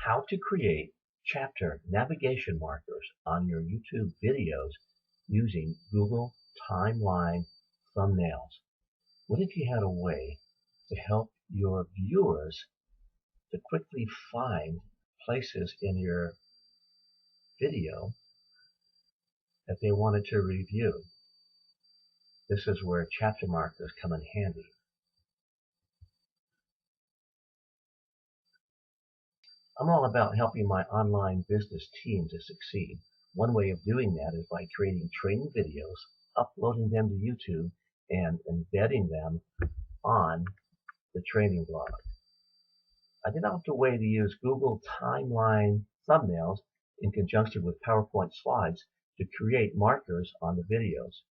how to create chapter navigation markers on your YouTube videos using Google Timeline thumbnails. What if you had a way to help your viewers to quickly find places in your video that they wanted to review? This is where chapter markers come in handy. I'm all about helping my online business team to succeed. One way of doing that is by creating training videos, uploading them to YouTube, and embedding them on the training blog. I developed a way to use Google Timeline thumbnails in conjunction with PowerPoint slides to create markers on the videos.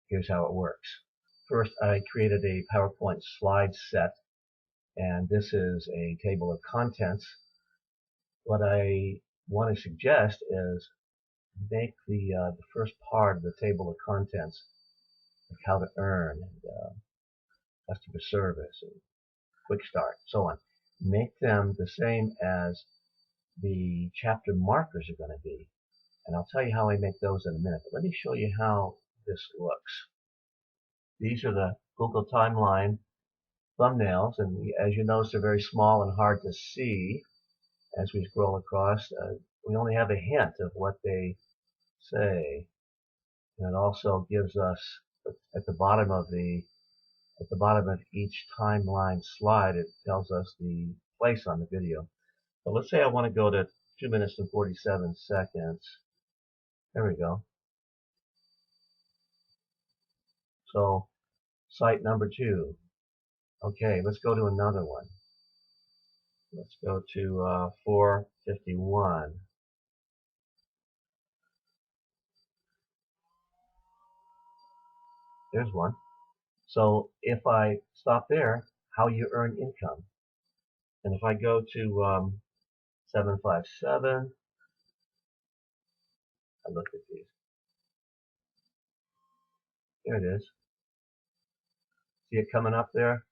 Here's how it works. First, I created a PowerPoint slide set, and this is a table of contents. What I want to suggest is make the first part of the table of contents, like how to earn and customer service and quick start, so on. Make them the same as the chapter markers are going to be. And I'll tell you how I make those in a minute. But let me show you how this looks. These are the Google Timeline thumbnails, and as you notice, they're very small and hard to see as we scroll across. We only have a hint of what they say, and it also gives us at the bottom of each timeline slide, it tells us the place on the video. So let's say I want to go to 2 minutes and 47 seconds. There we go. So site number 2. Okay, let's go to another one. Let's go to 4:51. There's one. So if I stop there, how you earn income. And if I go to 757, I look at these. There it is. See it coming up there?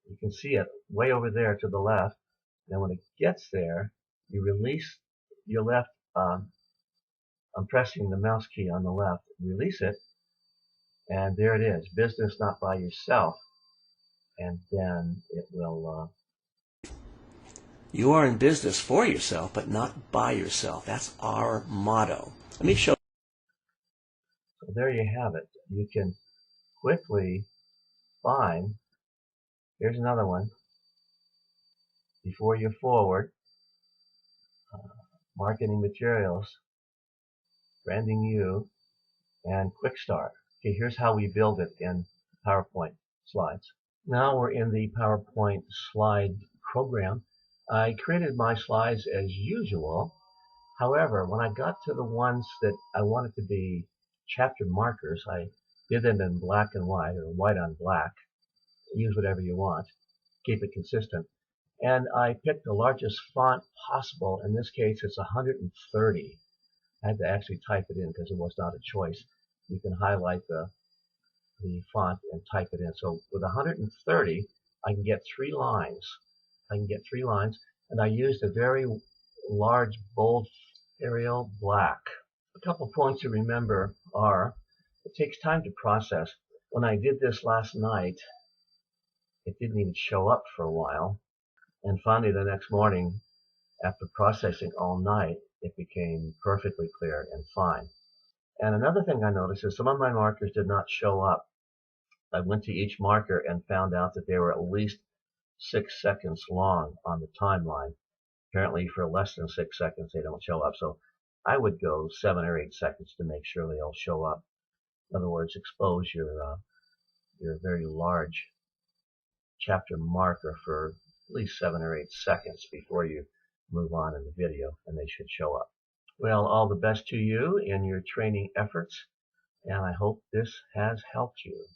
You can see it way over there to the left. And when it gets there, you release your left. I'm pressing the mouse key on the left. Release it, and there it is. Business not by yourself. And then it will. You are in business for yourself, but not by yourself. That's our motto. Let me show. So there you have it. You can quickly find. Here's another one. Before you forward, marketing materials, branding you, and quick start. Okay, here's how we build it in PowerPoint slides. Now we're in the PowerPoint slide program. I created my slides as usual. However, when I got to the ones that I wanted to be chapter markers, I did them in black and white, or white on black. Use whatever you want. Keep it consistent. And I picked the largest font possible. In this case, it's 130. I had to actually type it in because it was not a choice. You can highlight the font and type it in. So with 130, I can get 3 lines. And I used a very large, bold Arial black. A couple points to remember are, it takes time to process. When I did this last night, it didn't even show up for a while. And finally, the next morning, after processing all night, it became perfectly clear and fine. And another thing I noticed is some of my markers did not show up. I went to each marker and found out that they were at least 6 seconds long on the timeline. Apparently, for less than 6 seconds, they don't show up. So I would go 7 or 8 seconds to make sure they all show up. In other words, expose your very large chapter marker for at least 7 or 8 seconds before you move on in the video, and they should show up. Well, all the best to you in your training efforts, and I hope this has helped you.